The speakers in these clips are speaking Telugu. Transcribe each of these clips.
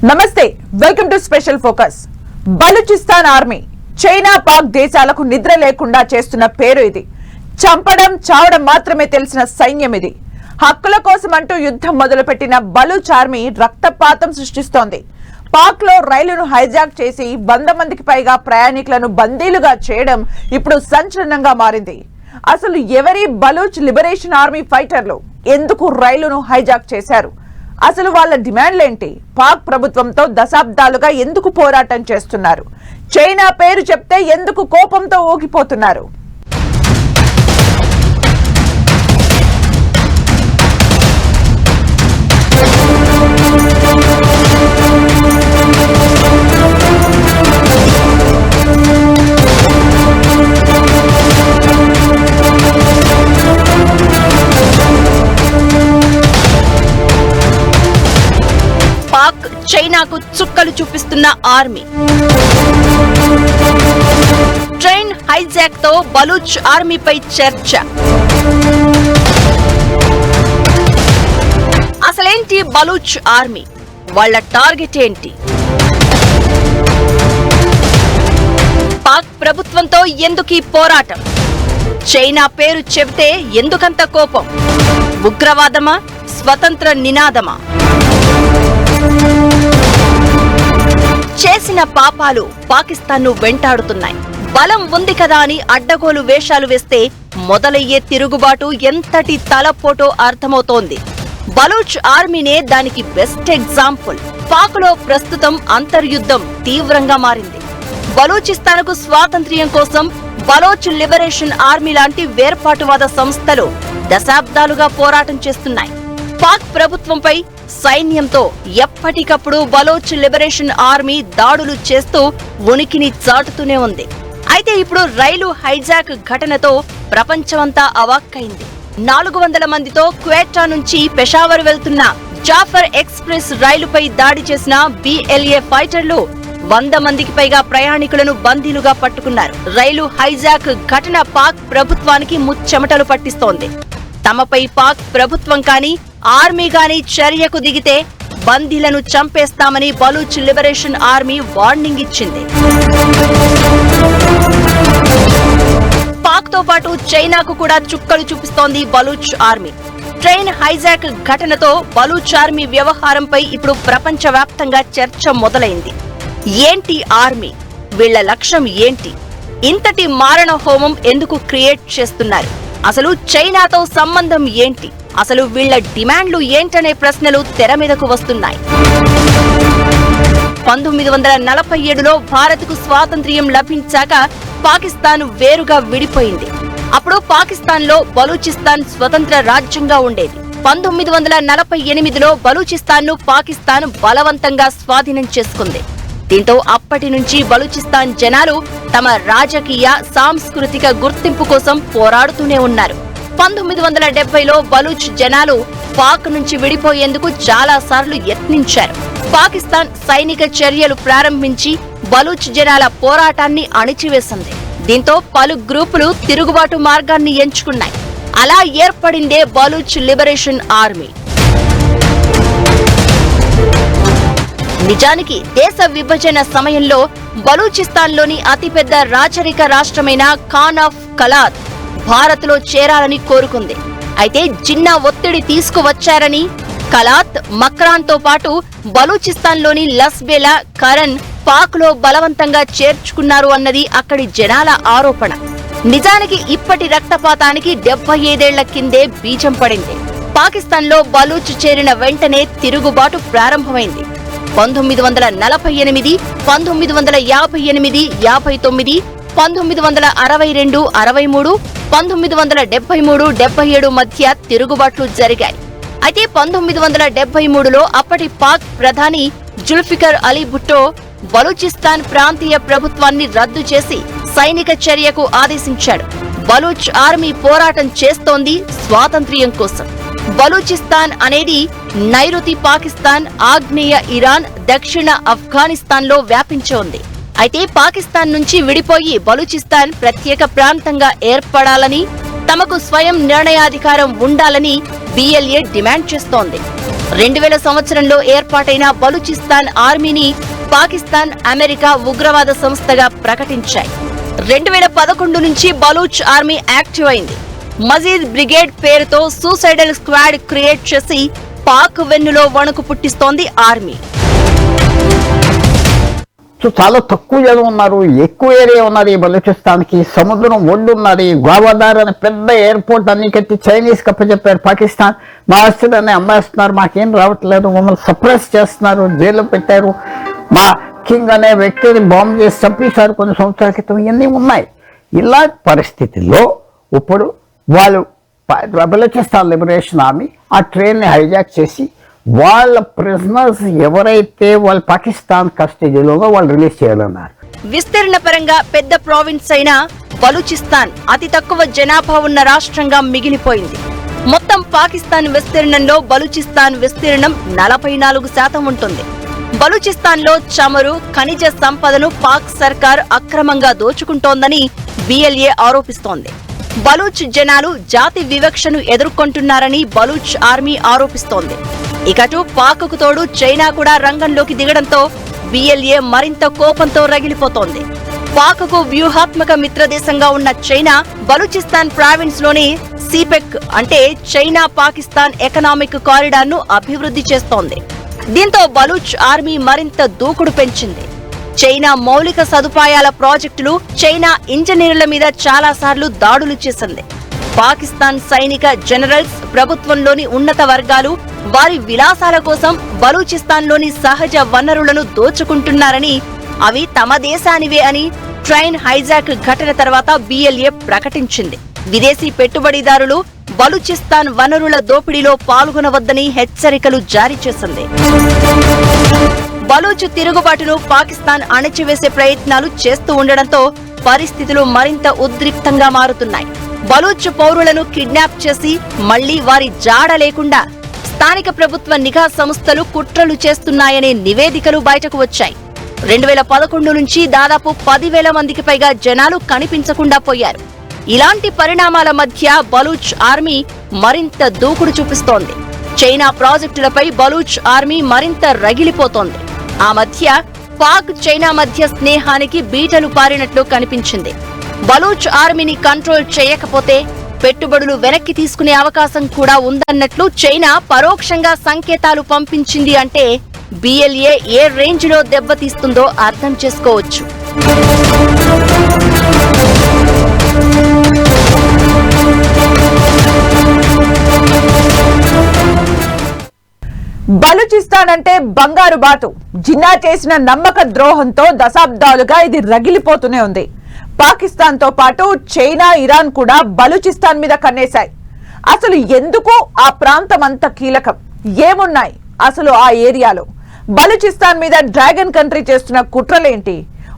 నమస్తే, welcome to special focus. Balochistan army China Pak దేశాలకు నిద్ర లేకుండా చేస్తున్న పేరు ఇది. చంపడం చావడం మాత్రమే తెలిసిన సైన్యం ఇది. హక్కుల కోసం అంటూ యుద్ధం మొదలుపెట్టిన బలూచ్ ఆర్మీ రక్తపాతం సృష్టిస్తోంది. పాక్ లో రైలును హైజాక్ చేసి 100 మందికి పైగా ప్రయాణికులను బందీలుగా చేయడం ఇప్పుడు సంచలనంగా మారింది. అసలు ఎవరి బలూచ్ లిబరేషన్ ఆర్మీ ఫైటర్లు ఎందుకు రైలును హైజాక్ చేశారు? అసలు వాళ్ళ డిమాండ్లేంటి? పాక్ ప్రభుత్వంతో దశాబ్దాలుగా ఎందుకు పోరాటం చేస్తున్నారు? చైనా పేరు చెప్తే ఎందుకు కోపంతో ఊగిపోతున్నారు? పాక్ చైనాకు చుక్కలు చూపిస్తున్న ఆర్మీ. ట్రైన్ హైజాక్ తో బలూచ్ ఆర్మీపై చర్చ. అసలేంటి బలూచ్ ఆర్మీ? వాళ్ళ టార్గెట్ ఏంటి? పాక్ ప్రభుత్వంతో ఎందుకీ పోరాటం? చైనా పేరు చెబితే ఎందుకంత కోపం? ఉగ్రవాదమా? స్వతంత్ర నినాదమా? చేసిన పాపాలు పాకిస్తాన్ను వెంటాడుతున్నాయి. బలం ఉంది కదా అని అడ్డగోలు వేషాలు వేస్తే మొదలయ్యే తిరుగుబాటు ఎంతటి తలపోటో అర్థమవుతోంది. బలూచ్ ఆర్మీనే దానికి బెస్ట్ ఎగ్జాంపుల్. పాక్లో ప్రస్తుతం అంతర్యుద్ధం తీవ్రంగా మారింది. బలూచిస్తాన్కు స్వాతంత్ర్యం కోసం బలోచ్ లిబరేషన్ ఆర్మీ లాంటి వేర్పాటువాద సంస్థలు దశాబ్దాలుగా పోరాటం చేస్తున్నాయి. పాక్ ప్రభుత్వంపై సైన్యంతో ఎప్పటికప్పుడు బలోచ్ లిబరేషన్ ఆర్మీ దాడులు చేస్తూ ఉనికిని చాటుతూనే ఉంది. అయితే ఇప్పుడు రైలు హైజాక్ ఘటనతో ప్రపంచమంతా అవాక్కైంది. 400 మందితో క్వేటా నుంచి పెషావర్ వెళ్తున్న జాఫర్ ఎక్స్ప్రెస్ రైలుపై దాడి చేసిన BLA ఫైటర్లు 100 మందికి పైగా ప్రయాణికులను బందీలుగా పట్టుకున్నారు. రైలు హైజాక్ ఘటన పాక్ ప్రభుత్వానికి ముచ్చెమటలు పట్టిస్తోంది. తమపై పాక్ ప్రభుత్వం కానీ ఆర్మీ గాని చర్యకు దిగితే బందీలను చంపేస్తామని బలూచ్ లిబరేషన్ ఆర్మీ వార్నింగ్ ఇచ్చింది. పాక్ తో పాటు చైనాకు కూడా చుక్కలు చూపిస్తోంది బలూచ్ ఆర్మీ. ట్రైన్ హైజాక్ ఘటనతో బలూచ్ ఆర్మీ వ్యవహారంపై ఇప్పుడు ప్రపంచవ్యాప్తంగా చర్చ మొదలైంది. ఏంటి ఆర్మీ? వీళ్ల లక్ష్యం ఏంటి? ఇంతటి మారణ హోమం ఎందుకు క్రియేట్ చేస్తున్నారు? అసలు చైనాతో సంబంధం ఏంటి? అసలు వీళ్ల డిమాండ్లు ఏంటనే ప్రశ్నలు తెర మీదకు వస్తున్నాయి. 1947లో భారత్కు స్వాతంత్ర్యం లభించాక పాకిస్తాన్ వేరుగా విడిపోయింది. అప్పుడు పాకిస్తాన్లో బలూచిస్తాన్ స్వతంత్ర రాజ్యంగా ఉండేది. 1948లో బలూచిస్తాన్ను పాకిస్తాన్ బలవంతంగా స్వాధీనం చేసుకుంది. దీంతో అప్పటి నుంచి బలూచిస్తాన్ జనాలు తమ రాజకీయ సాంస్కృతిక గుర్తింపు కోసం పోరాడుతూనే ఉన్నారు. 1970లో బలూచ్ జనాలు పాక్ నుంచి విడిపోయేందుకు చాలా సార్లు యత్నించారు. పాకిస్తాన్ సైనిక చర్యలు ప్రారంభించి బలూచ్ జనాల పోరాటాన్ని అణిచివేసింది. దీంతో పలు గ్రూపులు తిరుగుబాటు మార్గాన్ని ఎంచుకున్నాయి. అలా ఏర్పడిందే బలూచ్ లిబరేషన్ ఆర్మీ. నిజానికి దేశ విభజన సమయంలో బలూచిస్తాన్లోని అతిపెద్ద రాచరిక రాష్ట్రమైన ఖాన్ ఆఫ్ కలాత్ భారత్లో చేరాలని కోరుకుంది. అయితే జిన్నా ఒత్తిడి తీసుకువచ్చారని కలాత్, మక్రాన్తో పాటు బలూచిస్తాన్లోని లస్బెలా, కరన్ పాక్లో బలవంతంగా చేర్చుకున్నారు అన్నది అక్కడి జనాల ఆరోపణ. నిజానికి ఇప్పటి రక్తపాతానికి 75 ఏళ్ల కిందే బీజం పడింది. పాకిస్తాన్లో బలూచ్ చేరిన వెంటనే తిరుగుబాటు ప్రారంభమైంది. 1948, 1958, 59, 1962, 63, 1973, 77 మధ్య తిరుగుబాట్లు జరిగాయి. అయితే 1973లో అప్పటి పాక్ ప్రధాని జుల్ఫికర్ అలీ భుట్టో బలూచిస్తాన్ ప్రాంతీయ ప్రభుత్వాన్ని రద్దు చేసి సైనిక చర్యకు ఆదేశించాడు. బలూచ్ ఆర్మీ పోరాటం చేస్తోంది స్వాతంత్ర్యం కోసం. బలూచిస్తాన్ అనేది నైరుతి పాకిస్తాన్, ఆగ్నేయ ఇరాన్, దక్షిణ ఆఫ్ఘనిస్తాన్లో వ్యాపించి ఉంది. అయితే పాకిస్తాన్ నుంచి విడిపోయి బలూచిస్తాన్ ప్రత్యేక ప్రాంతంగా ఏర్పడాలని, తమకు స్వయం నిర్ణయాధికారం ఉండాలని BLA డిమాండ్ చేస్తోంది. 2000 సంవత్సరంలో ఏర్పాటైన బలూచిస్తాన్ ఆర్మీని పాకిస్తాన్, అమెరికా ఉగ్రవాద సంస్థగా ప్రకటించాయి. 2011 నుంచి బలూచ్ ఆర్మీ యాక్టివ్ అయింది. మజీద్ బ్రిగేడ్ పేరుతో సూసైడల్ స్క్వాడ్ క్రియేట్ చేసి పాక్ వెన్నులో వణుకు పుట్టిస్తోంది ఆర్మీ. సో చాలా తక్కువ జనం ఉన్నారు, ఎక్కువ ఏరియా ఉన్నారు ఈ బలూచిస్తాన్కి. సముద్రం ఒడ్డు ఉన్నది. గ్వాదార్ అనే పెద్ద ఎయిర్పోర్ట్ అన్ని కట్టి చైనీస్ కప్పచెప్పారు. పాకిస్తాన్ మా వస్తువులన్నీ అమ్మేస్తున్నారు, మాకేం రావట్లేదు, మమ్మల్ని సప్రెస్ చేస్తున్నారు, జైల్లో పెట్టారు. మా కింగ్ అనే వ్యక్తిని బాంబు చేసి చంపేశారు కొన్ని సంవత్సరాల క్రితం. ఇవన్నీ ఉన్నాయి. ఇలా పరిస్థితుల్లో ఇప్పుడు వాళ్ళు బలూచిస్తాన్ లిబరేషన్ ఆర్మీ ఆ ట్రైన్ని హైజాక్ చేసి వాళ్ళ ప్రిజనర్స్ ఎవరైతే వాళ్ళు పాకిస్తాన్ కస్టడీలో వాళ్ళు రిలీజ్ చేయాలన్నారు. విస్తీర్ణ పరంగా పెద్ద ప్రావిన్స్ అయిన బలూచిస్తాన్ అతి తక్కువ జనాభా ఉన్న రాష్ట్రంగా మిగిలిపోయింది. మొత్తం పాకిస్తాన్ విస్తీర్ణంలో బలూచిస్తాన్ విస్తీర్ణం 44% ఉంటుంది. బలూచిస్తాన్లో చమురు, ఖనిజ సంపదను పాక్ సర్కార్ అక్రమంగా దోచుకుంటోందని BLA ఆరోపిస్తోంది. బలూచ్ జనాలు జాతి వివక్షను ఎదుర్కొంటున్నారని బలూచ్ ఆర్మీ ఆరోపిస్తోంది. ఇకటు పాక్కు తోడు చైనా కూడా రంగంలోకి దిగడంతో BLA మరింత కోపంతో రగిలిపోతోంది. పాక్కు వ్యూహాత్మక మిత్రదేశంగా ఉన్న చైనా బలూచిస్తాన్ ప్రావిన్స్ లోని సిపెక్ అంటే చైనా పాకిస్తాన్ ఎకనామిక్ కారిడార్ ను అభివృద్ధి చేస్తోంది. దీంతో బలూచ్ ఆర్మీ మరింత దూకుడు పెంచింది. చైనా మౌలిక సదుపాయాల ప్రాజెక్టులు, చైనా ఇంజనీర్ల మీద చాలా సార్లు దాడులు చేసింది. పాకిస్తాన్ సైనిక జనరల్స్, ప్రభుత్వంలోని ఉన్నత వర్గాలు వారి విలాసాల కోసం బలూచిస్తాన్లోని సహజ వనరులను దోచుకుంటున్నారని, అవి తమ దేశానివే అని ట్రైన్ హైజాక్ ఘటన తర్వాత BLA ప్రకటించింది. విదేశీ పెట్టుబడిదారులు బలూచిస్తాన్ వనరుల దోపిడీలో పాల్గొనవద్దని హెచ్చరికలు జారీ చేసింది. బలూచ్ తిరుగుబాటును పాకిస్తాన్ అణచివేసే ప్రయత్నాలు చేస్తూ ఉండడంతో పరిస్థితులు మరింత ఉద్రిక్తంగా మారుతున్నాయి. బలూచ్ పౌరులను కిడ్నాప్ చేసి మళ్లీ వారి జాడ లేకుండా స్థానిక ప్రభుత్వ నిఘా సంస్థలు కుట్రలు చేస్తున్నాయనే నివేదికలు బయటకు వచ్చాయి. 2011 నుంచి దాదాపు 10,000 మందికి పైగా జనాలు కనిపించకుండా పోయారు. ఇలాంటి పరిణామాల మధ్య బలూచ్ ఆర్మీ మరింత దూకుడు చూపిస్తోంది. చైనా ప్రాజెక్టులపై బలూచ్ ఆర్మీ మరింత రగిలిపోతోంది. ఆ మధ్య పాక్ చైనా మధ్య స్నేహానికి బీటలు పారినట్లు కనిపించింది. బలూచ్ ఆర్మీని కంట్రోల్ చేయకపోతే పెట్టుబడులు వెనక్కి తీసుకునే అవకాశం కూడా ఉందన్నట్లు చైనా పరోక్షంగా సంకేతాలు పంపించింది. అంటే BLA ఏ రేంజ్ లో దెబ్బతీస్తుందో అర్థం చేసుకోవచ్చు. బలూచిస్తాన్ అంటే బంగారు బాతు. జిన్నా చేసిన నమ్మక ద్రోహంతో దశాబ్దాలుగా ఇది రగిలిపోతూనే ఉంది. పాకిస్తాన్ తో పాటు చైనా, ఇరాన్ కూడా బలూచిస్తాన్ మీద కన్నేశాయి. అసలు ఎందుకు ఆ ప్రాంతం అంత కీలకం? ఏమున్నాయి అసలు ఆ ఏరియాలో? బలూచిస్తాన్ మీద డ్రాగన్ కంట్రీ చేస్తున్న కుట్రలేంటి?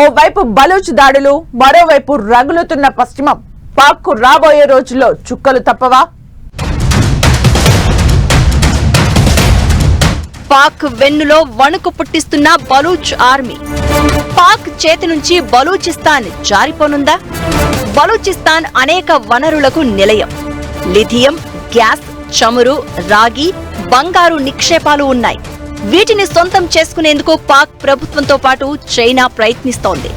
ఓవైపు బలూచ్ దాడులు, మరోవైపు రగులుతున్న పశ్చిమం. పాక్కు రాబోయే రోజుల్లో చుక్కలు తప్పవా? పాక్ వెన్నులో వణుకు పుట్టిస్తున్న బలూచ్ ఆర్మీ. పాక్ చేతి నుంచి బలూచిస్తాన్ జారిపోనుందా? బలూచిస్తాన్ అనేక వనరులకు నిలయం. లిథియం, గ్యాస్, చమురు, రాగి, బంగారు నిక్షేపాలు ఉన్నాయి. వీటిని సొంతం చేసుకునేందుకు పాక్ ప్రభుత్వంతో పాటు చైనా ప్రయత్నిస్తోంది.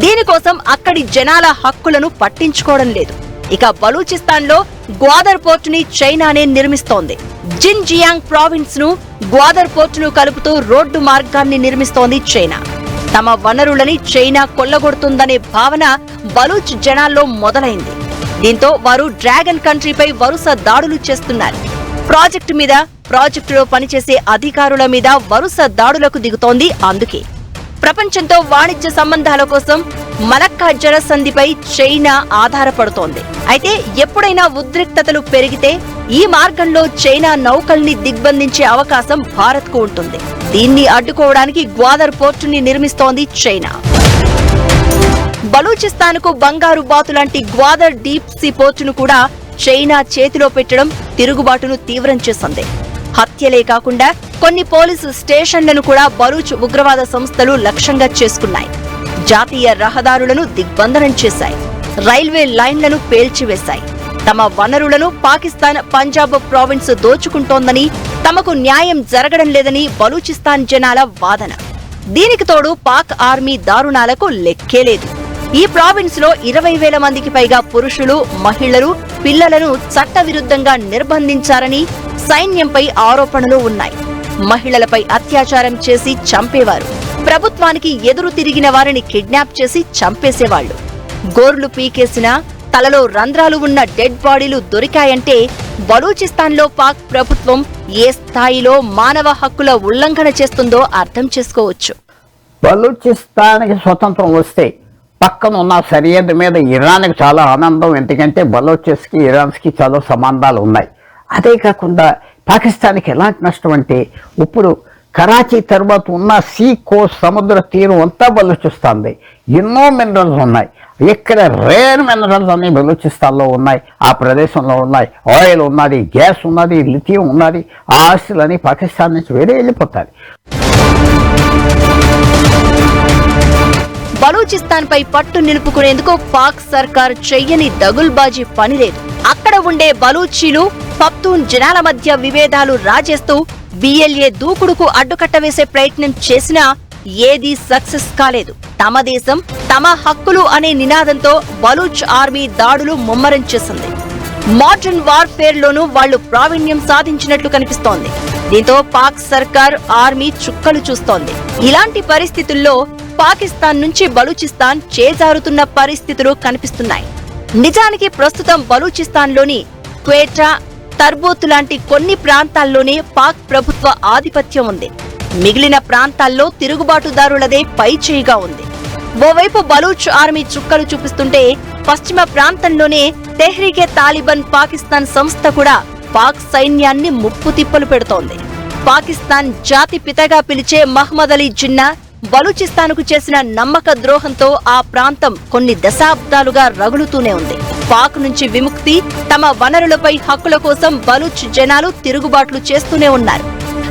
దీనికోసం అక్కడి జనాల హక్కులను పట్టించుకోవడం లేదు. ఇక బలూచిస్తాన్లో గ్వాదర్ పోర్టుని చైనానే నిర్మిస్తోంది. జిన్జియాంగ్ ప్రావిన్స్ ను గ్వాదర్ పోర్టును కలుపుతూ రోడ్డు మార్గాన్ని నిర్మిస్తోంది చైనా. తమ వనరులని చైనా కొల్లగొడుతుందనే భావన బలూచ్ జనాల్లో మొదలైంది. దీంతో వారు డ్రాగన్ కంట్రీపై వరుస దాడులు చేస్తున్నారు. ప్రాజెక్టు మీద, ప్రాజెక్టులో పనిచేసే అధికారుల మీద వరుస దాడులకు దిగుతోంది. అందుకే ప్రపంచంతో వాణిజ్య సంబంధాల కోసం మలక్కా జలసంధిపై చైనా ఆధారపడుతోంది. అయితే ఎప్పుడైనా ఉద్రిక్తతలు పెరిగితే ఈ మార్గంలో చైనా నౌకల్ని దిగ్బంధించే అవకాశం భారత్కు ఉంటుంది. దీన్ని అడ్డుకోవడానికి గ్వాదర్ పోర్టుని నిర్మిస్తోంది చైనా. బలూచిస్తాన్కు బంగారు బాతు లాంటి గ్వాదర్ డీప్ సీ పోర్టును కూడా చైనా చేతిలో పెట్టడం తిరుగుబాటును తీవ్రం చేసింది. హత్యలే కాకుండా కొన్ని పోలీసు స్టేషన్లను కూడా బలూచ్ ఉగ్రవాద సంస్థలు లక్ష్యంగా చేసుకున్నాయి. జాతీయ రహదారులను దిగ్బంధనం చేశాయి. రైల్వే లైన్లను పేల్చివేశాయి. తమ వనరులను పాకిస్తాన్ పంజాబ్ ప్రావిన్స్ దోచుకుంటోందని తమకు న్యాయం జరగడం లేదని బలూచిస్తాన్ జనాల వాదన. దీనికి తోడు పాక్ ఆర్మీ దారుణాలకు లెక్కే లేదు. ఈ ప్రావిన్స్ లో 20,000 మందికి పైగా పురుషులు, మహిళలు, పిల్లలను చట్టవిరుద్ధంగా నిర్బంధించారని సైన్యంపై ఆరోపణలు ఉన్నాయి. మహిళలపై అత్యాచారం చేసి చంపేవారు. ప్రభుత్వానికి ఎదురు తిరిగిన వారిని కిడ్నాప్ చేసి చంపేసేవాళ్లు. గోర్లు పీకేసిన, తలలో రంధ్రాలు ఉన్న డెడ్ బాడీలు దొరికాయంటే బలూచిస్తాన్లో పాక్ ప్రభుత్వం ఏ స్థాయిలో మానవ హక్కుల ఉల్లంఘన చేస్తుందో అర్థం చేసుకోవచ్చు. బలూచిస్తాన్కి స్వతంత్రం వస్తే పక్కన ఉన్న సరిహద్దు మీద ఇరాన్కి చాలా ఆనందం. ఎందుకంటే బలూచిస్కి ఇరాన్స్కి చాలా సంబంధాలు ఉన్నాయి. అదే కాకుండా పాకిస్తాన్కి ఎలాంటి నష్టం అంటే ఇప్పుడు కరాచీ తర్వాత ఉన్న సీ కోస్ట్ సముద్ర తీరం అంతా బలూచిస్తాన్ది. ఎన్నో మినరల్స్ ఉన్నాయి. ఇక్కడ రేర్ మినరల్స్ అన్ని బలూచిస్తాన్లో ఉన్నాయి. ఆ ప్రదేశంలో ఉన్నాయి. ఆయిల్ ఉన్నది, గ్యాస్ ఉన్నది, లిథియం ఉన్నది. ఆ ఆస్తులని పాకిస్తాన్ నుంచి వేరే వెళ్ళిపోతాయి. బలూచిస్తాన్ పై పట్టు నిలుపుకునేందుకు పాక్ సర్కార్ చెయ్యని దగుల్బాజీ పని లేదు. అక్కడ ఉండే బలూచీలు, పఖ్తూన్ జనాల మధ్య విభేదాలు రాజేస్తూ BLA దూకుడుకు అడ్డుకట్ట వేసే ప్రయత్నం చేసినా ఏదీ సక్సెస్ కాలేదు. తమ దేశం, తమ హక్కులు అనే నినాదంతో బలూచ్ ఆర్మీ దాడులు ముమ్మరం చేసింది. మోడర్న్ వార్ఫేర్ లోనూ వాళ్లు ప్రావీణ్యం సాధించినట్లు కనిపిస్తోంది. దీంతో పాక్ సర్కార్ ఆర్మీ చుక్కలు చూస్తోంది. ఇలాంటి పరిస్థితుల్లో పాకిస్తాన్ నుంచి బలూచిస్తాన్ చేజారుతున్న పరిస్థితులు కనిపిస్తున్నాయి. నిజానికి ప్రస్తుతం బలూచిస్తాన్లోని క్వేటా, తర్బూత్ లాంటి కొన్ని ప్రాంతాల్లోనే పాక్ ప్రభుత్వ ఆధిపత్యం ఉంది. మిగిలిన ప్రాంతాల్లో తిరుగుబాటుదారులదే పైచేయిగా ఉంది. ఓవైపు బలూచ్ ఆర్మీ చుక్కలు చూపిస్తుంటే పశ్చిమ ప్రాంతంలోనే తెహ్రీకే తాలిబాన్ పాకిస్తాన్ సంస్థ కూడా పాక్ సైన్యాన్ని ముప్పు తిప్పలు పెడుతోంది. పాకిస్తాన్ జాతి పితగా పిలిచే మహ్మద్ అలీ జిన్నా బలూచిస్తాన్కు చేసిన నమ్మక ద్రోహంతో ఆ ప్రాంతం కొన్ని దశాబ్దాలుగా రగులుతూనే ఉంది. పాక్ నుంచి విముక్తి, తమ వనరులపై హక్కుల కోసం బలూచ్ జనాలు తిరుగుబాట్లు చేస్తూనే ఉన్నారు.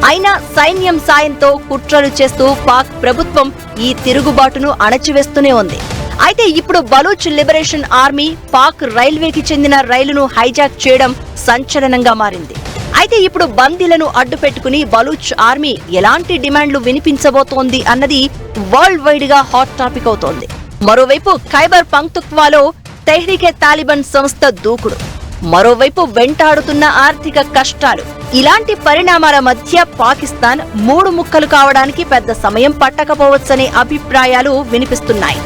అయినా సైన్యం సాయంతో కుట్రలు చేస్తూ పాక్ ప్రభుత్వం ఈ తిరుగుబాటును అణచివేస్తూనే ఉంది. అయితే ఇప్పుడు బలూచ్ లిబరేషన్ ఆర్మీ పాక్ రైల్వేకి చెందిన రైలును హైజాక్ చేయడం సంచలనంగా మారింది. అయితే ఇప్పుడు బందీలను అడ్డుపెట్టుకుని బలూచ్ ఆర్మీ ఎలాంటి డిమాండ్లు వినిపించబోతోంది అన్నది వరల్డ్ వైడ్ గా హాట్ టాపిక్ అవుతోంది. మరోవైపు ఖైబర్ పఖ్తూన్ఖ్వాలో తెహ్రీకే తాలిబాన్ సంస్థ దూకుడు, మరోవైపు వెంటాడుతున్న ఆర్థిక కష్టాలు. ఇలాంటి పరిణామాల మధ్య పాకిస్తాన్ 3 ముక్కలు కావడానికి పెద్ద సమయం పట్టకపోవచ్చనే అభిప్రాయాలు వినిపిస్తున్నాయి.